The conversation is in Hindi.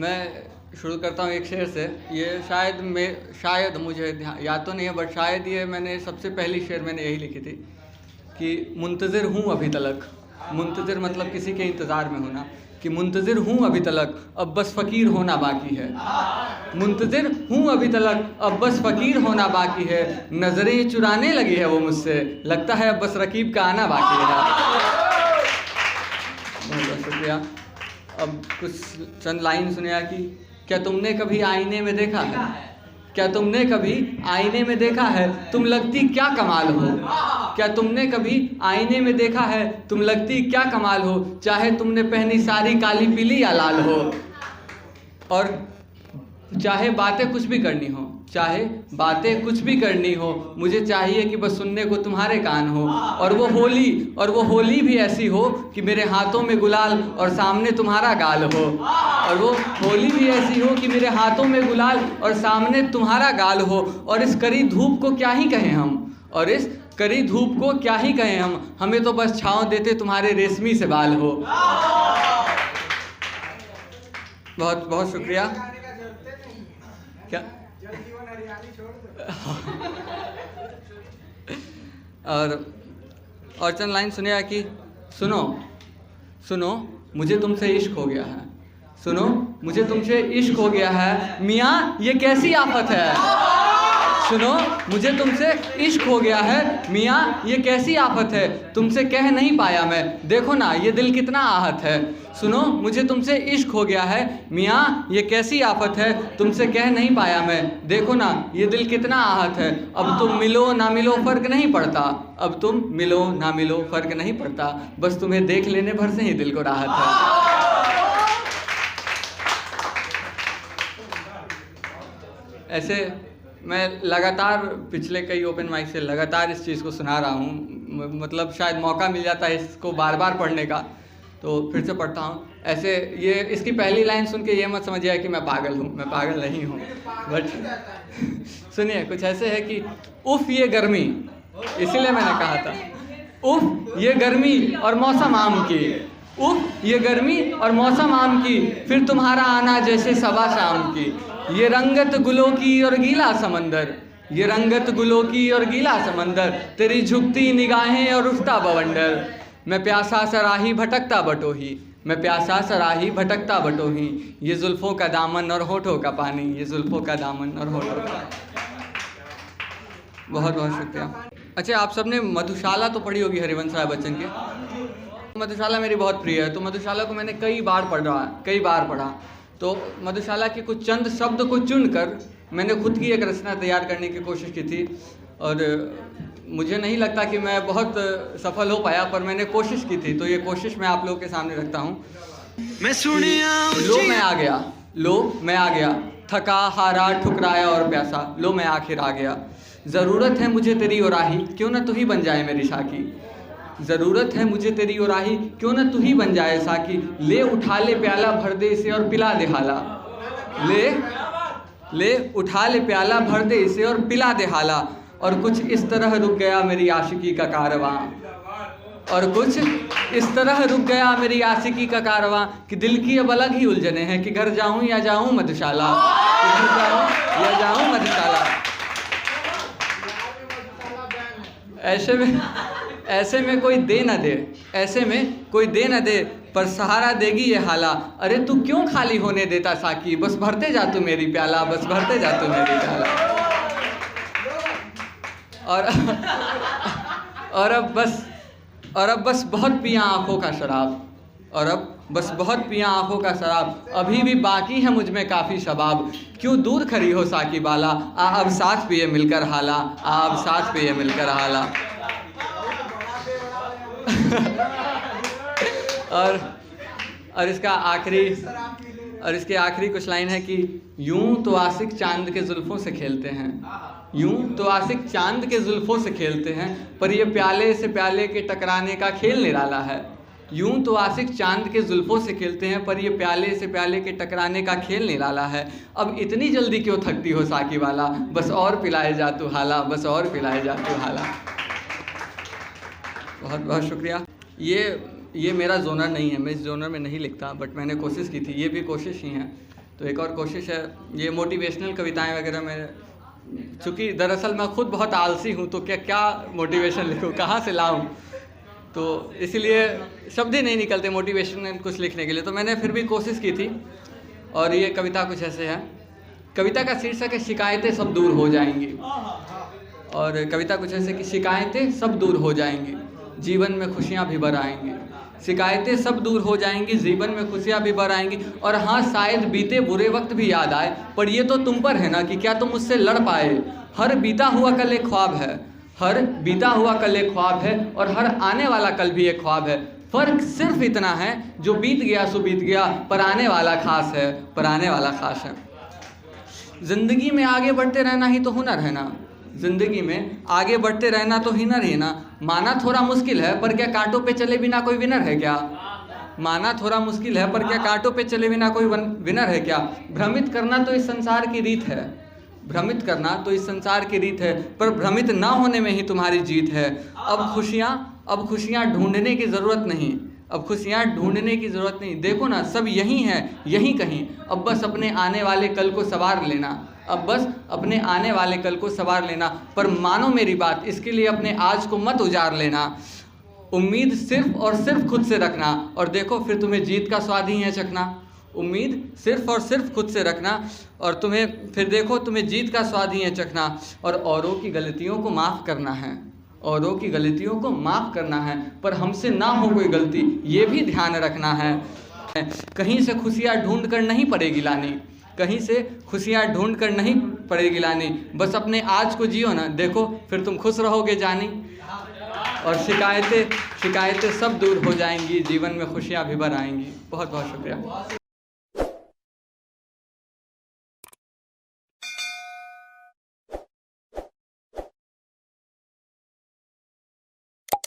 मैं शुरू करता हूँ एक शेर से। ये शायद मुझे याद तो नहीं है, बट शायद ये मैंने सबसे पहली शेर मैंने यही लिखी थी कि मुंतज़िर हूँ अभी तलक। मुंतज़िर मतलब किसी के इंतज़ार में होना, कि मुंतज़िर हूँ अभी तलक, अब बस फ़कीर होना बाकी है। मुंतज़िर हूँ अभी तलक, अब बस फ़कीर होना बाकी है। नज़रें चुराने लगी है वो मुझसे, लगता है अब बस रकीब का आना बाकी है। बहुत बहुत शुक्रिया। अब कुछ चंद लाइन सुनिया कि क्या तुमने कभी आईने में देखा है, क्या तुमने कभी आईने में देखा है, तुम लगती क्या कमाल हो। क्या तुमने कभी आईने में देखा है, तुम लगती क्या कमाल हो। चाहे तुमने पहनी सारी काली पीली या लाल हो, और चाहे बातें कुछ भी करनी हो, चाहे बातें कुछ भी करनी हो, मुझे चाहिए कि बस सुनने को तुम्हारे कान हो। और वो होली भी ऐसी हो कि मेरे हाथों में गुलाल और सामने तुम्हारा गाल हो। और वो होली भी ऐसी हो कि मेरे हाथों में गुलाल और सामने तुम्हारा गाल हो। और इस कड़ी धूप को क्या ही कहें हम, और इस कड़ी धूप को क्या ही कहें हम, हमें तो बस छाँव देते तुम्हारे रेशमी से बाल हो। बहुत बहुत शुक्रिया। क्या और चंद लाइन सुनिए कि सुनो सुनो मुझे तुमसे इश्क हो गया है, सुनो मुझे तुमसे इश्क हो गया है, मियाँ ये कैसी आफत है। सुनो मुझे तुमसे इश्क हो गया है, मियाँ ये कैसी आफत है। तुमसे कह नहीं पाया मैं, देखो ना ये दिल कितना आहत है। सुनो मुझे तुमसे इश्क हो गया है, मियाँ ये कैसी आफत है। तुमसे कह नहीं पाया मैं, देखो ना ये दिल कितना आहत है। अब तुम मिलो ना मिलो फ़र्क नहीं पड़ता, अब तुम मिलो ना मिलो फ़र्क नहीं पड़ता, बस तुम्हें देख लेने भर से ही दिल को राहत है। ऐसे मैं लगातार पिछले कई ओपन माइक से लगातार इस चीज़ को सुना रहा हूँ, मतलब शायद मौका मिल जाता है इसको बार बार पढ़ने का, तो फिर से पढ़ता हूँ। ऐसे ये इसकी पहली लाइन सुन के ये मत समझिए कि मैं पागल हूँ, मैं पागल नहीं हूँ, बट सुनिए कुछ ऐसे है कि उफ़ ये गर्मी, इसीलिए मैंने कहा था उफ़ ये गर्मी और मौसम आम की, उफ़ ये गर्मी और मौसम आम की, फिर तुम्हारा आना जैसे सबा शाम की। ये रंगत गुलों की और गीला समंदर, ये रंगत गुलों की और गीला समंदर, तेरी झुकती निगाहें और उठता बवंडर। मैं प्यासा सराही भटकता बटोही, मैं प्यासा सराही भटकता बटोही, ये जुल्फ़ों का दामन और होठों का पानी, ये जुल्फ़ों का दामन और होठों का। बहुत बहुत शुक्रिया। अच्छा आप सबने मधुशाला तो पढ़ी होगी हरिवंश राय बच्चन के। मधुशाला मेरी बहुत प्रिय है, तो मधुशाला को मैंने कई बार पढ़ा। तो मधुशाला के कुछ चंद शब्द को चुनकर मैंने खुद की एक रचना तैयार करने की कोशिश की थी, और मुझे नहीं लगता कि मैं बहुत सफल हो पाया, पर मैंने कोशिश की थी, तो ये कोशिश मैं आप लोगों के सामने रखता हूँ। लो मैं आ गया, थका हारा ठुकराया और प्यासा, लो मैं आखिर आ गया। ज़रूरत है मुझे तेरी ओराही, क्यों ना तू ही बन जाए मेरी साकी। ज़रूरत है मुझे तेरी ओराही, क्यों ना तू ही बन जाए साकी। ले उठा ले प्याला भर दे इसे और पिला दे हाला, ले उठा ले प्याला भर दे इसे और पिला दे हाला। और कुछ इस तरह रुक गया मेरी आशिकी का कारवां, और कुछ इस तरह रुक गया मेरी आशिकी का कारवां, कि दिल की अब अलग ही उलझने हैं कि घर जाऊं या जाऊं मधुशाला, घर जाऊं या जाऊं मधुशाला। ऐसे में कोई दे न दे, ऐसे में कोई दे न दे, पर सहारा देगी ये हाला। अरे तू क्यों खाली होने देता साकी, बस भरते जा तू मेरी प्याला, बस भरते जा तू मेरी प्याला। और अब बस बहुत पिया आँखों का शराब, और अब बस बहुत पिया आँखों का शराब, अभी भी बाकी है मुझ में काफ़ी शबाब। क्यों दूर खड़ी हो साकी बाला, आ अब साथ पिए मिलकर हाला, आ अब साथ पिए मिलकर हाला। और इसके आखिरी कुछ लाइन है कि यूं तो आशिक चांद के जुल्फ़ों से खेलते हैं, यूं तो आशिक चांद के जुल्फ़ों से खेलते हैं, पर ये प्याले से प्याले के टकराने का खेल निराला है। यूं तो आशिक चांद के जुल्फ़ों से खेलते हैं, पर ये प्याले से प्याले के टकराने का खेल निराला है। अब इतनी जल्दी क्यों थकती हो साकी वाला, बस और पिलाए जा तू हाला, बस और पिलाए जा तू हाला। बहुत बहुत शुक्रिया। ये मेरा जोनर नहीं है, मैं इस जोनर में नहीं लिखता, बट मैंने कोशिश की थी, ये भी कोशिश ही है। तो एक और कोशिश है, ये मोटिवेशनल कविताएं वगैरह मैं, चूँकि दरअसल मैं खुद बहुत आलसी हूँ, तो क्या मोटिवेशन लिखूँ, कहाँ से लाऊँ, तो इसीलिए शब्द ही नहीं निकलते मोटिवेशनल कुछ लिखने के लिए। तो मैंने फिर भी कोशिश की थी, और ये कविता कुछ ऐसे है। कविता का शीर्षक है शिकायतें सब दूर हो जाएंगी। और कविता कुछ ऐसे कि शिकायतें सब दूर हो जाएंगी, जीवन में खुशियाँ भी भर आएंगी। शिकायतें सब दूर हो जाएंगी, जीवन में खुशियाँ भी भर आएंगी। और हाँ, शायद बीते बुरे वक्त भी याद आए, पर ये तो तुम पर है ना कि क्या तुम मुझसे लड़ पाए। हर बीता हुआ कल एक ख्वाब है, हर बीता हुआ कल एक ख्वाब है, और हर आने वाला कल भी एक ख्वाब है। फ़र्क सिर्फ इतना है, जो बीत गया सो बीत गया, पर आने वाला खास है, पर आने वाला खास है। ज़िंदगी में आगे बढ़ते रहना ही तो हुनर है ना, ज़िंदगी में आगे बढ़ते रहना तो हुनर ही ना। माना थोड़ा मुश्किल है, पर क्या कांटों पे चले बिना कोई विनर है क्या। माना थोड़ा मुश्किल है, पर क्या कांटों पे चले बिना कोई विनर है क्या। भ्रमित करना तो इस संसार की रीत है, भ्रमित करना तो इस संसार की रीत है, पर भ्रमित ना होने में ही तुम्हारी जीत है। अब खुशियाँ ढूंढने की ज़रूरत नहीं, अब खुशियाँ ढूंढने की ज़रूरत नहीं। देखो ना, सब यहीं है, यहीं कहीं। अब बस अपने आने वाले कल को संवार लेना, अब बस अपने आने वाले कल को संवार लेना। पर मानो मेरी बात, इसके लिए अपने आज को मत उजाड़ लेना। उम्मीद सिर्फ और सिर्फ खुद से रखना, और देखो फिर तुम्हें जीत का स्वाद ही है चखना। उम्मीद सिर्फ और सिर्फ खुद से रखना, और तुम्हें फिर देखो तुम्हें जीत का स्वाद ही है चखना। और औरों की गलतियों को माफ़ करना है, औरों की गलतियों को माफ़ करना है, पर हमसे ना हो कोई गलती, ये भी ध्यान रखना है। कहीं से खुशियाँ ढूंढ कर नहीं पड़ेगी लानी, कहीं से खुशियाँ ढूंढ कर नहीं पड़ेगी लानी। बस अपने आज को जियो ना, देखो फिर तुम खुश रहोगे जानी। और शिकायतें सब दूर हो जाएंगी, जीवन में खुशियाँ भी भर आएंगी। बहुत बहुत शुक्रिया।